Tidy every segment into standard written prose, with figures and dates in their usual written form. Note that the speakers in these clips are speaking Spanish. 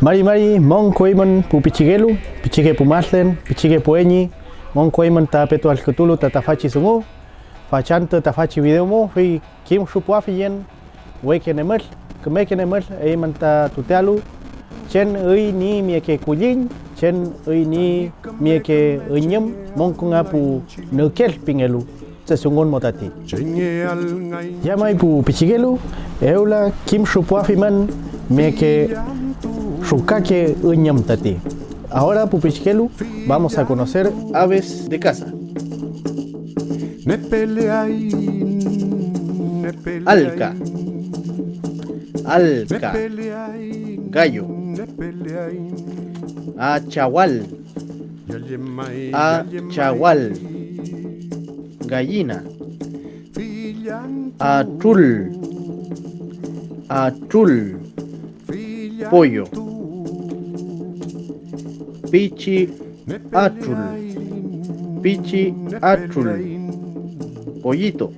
Mari mon koiman pu pichigelu, pichige pu maslen, pichige pu eñi, mon koiman ta petu al kutulu ta tafachi sungu, fachanta tafachi video mo, fi kim shupuafi yen, weke nemel, kemeke nemel, eiman ta tutealu, chen ui ni mieke kulin, chen ui ni mieke unyem, mon kunga pu nukel pingelu, se sungun motati. Yamai pu pichigelu, eula kim shupuafi man, mieke Shukake uñam tati. Ahora, Pupichkelu, vamos a conocer aves de casa. Alca. Alca. Gallo. Achahual. Achahual. Gallina. Atul. Atul. Pollo. Pichi atul. Pichi atul. Pollito.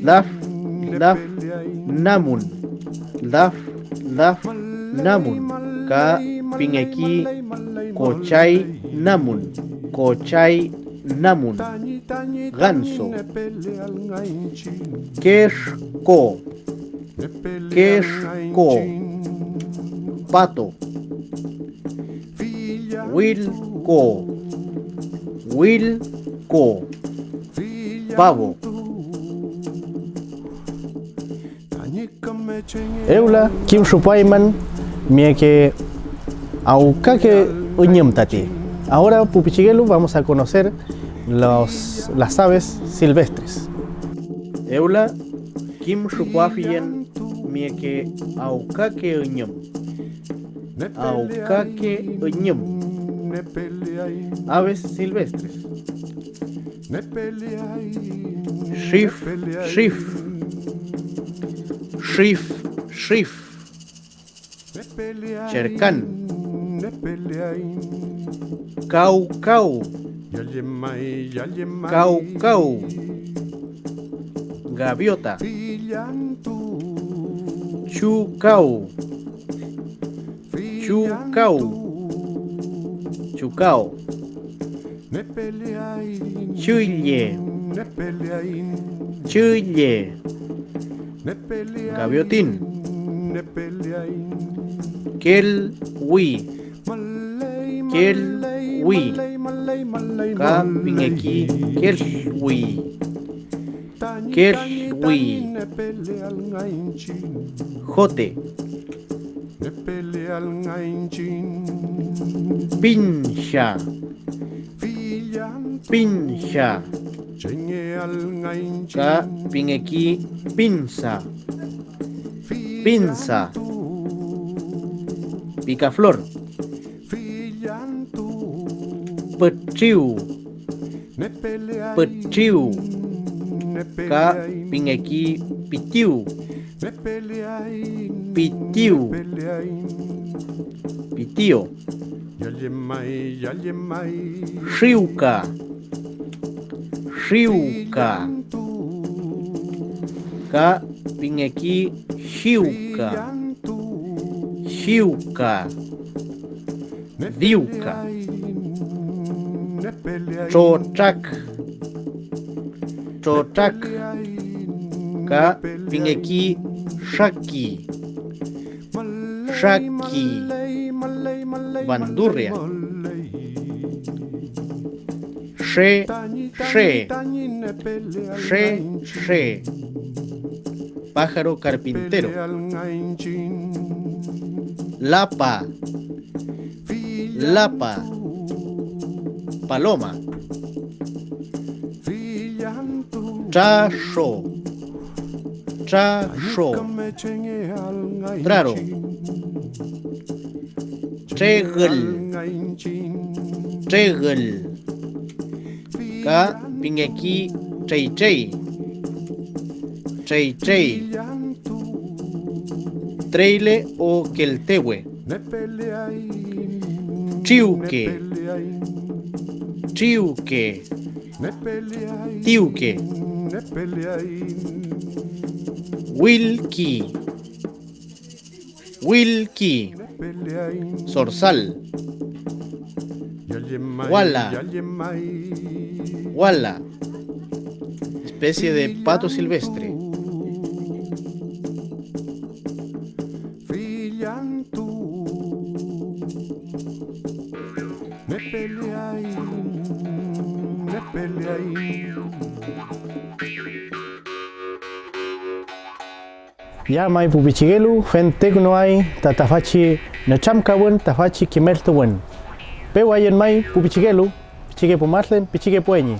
Laf. Laf. Namun. Laf. Laf. Namun. Ka pingeki. Cochay namun. Cochay namun. Ganso. Keshko. Keshko. Pato. Wilco. Wilco. Pavo. Eula kim shupaiman mieke aukake uñem tati. Ahora, Pupichigelu, vamos a conocer las aves silvestres. Eula kim shupuafien mieke aukake uñem. Aukake uñem. Aves silvestres. Shif, shif. Shif, shif. Chercan. Cau, cau. Cau, cau. Gaviota. Chucau. Chucau. Chucao. Chuille. Chuille. Gaviotín. Kelwi. Kelwi. Kapingeki. Kelwi. Kelwi. Jote. Pincha. Pincha. Ka pingeki pinza. Pinza. Picaflor. Petriu. Petriu. Ka pingeki pitiu. Pitiu. Pitio. Shiuka. Shiuka. Ka pingeki shiuka. Shiuka. Diuka. Chochak. Chochak. Ka pingeki shaki. Shaki. Bandurria. She, she. She, she. Pájaro carpintero. Lapa. Lapa. Paloma. Chacho. Chacho. Traro. Tregel. Tregel. Ka pingeki chay chay. Chay chay. Treile o queltehue. Chiuque. Chiuque. Tiuque. Wilki. Wilki. Zorzal. Wala. Wala. Especie de pato silvestre. Ya mai pupichigelu, fente no hay, tatafachi nachamkawen, tafachi kimeltuwen. Pero hay en mai pupichigelu, pichigue pumaslen, pichigue pueñi.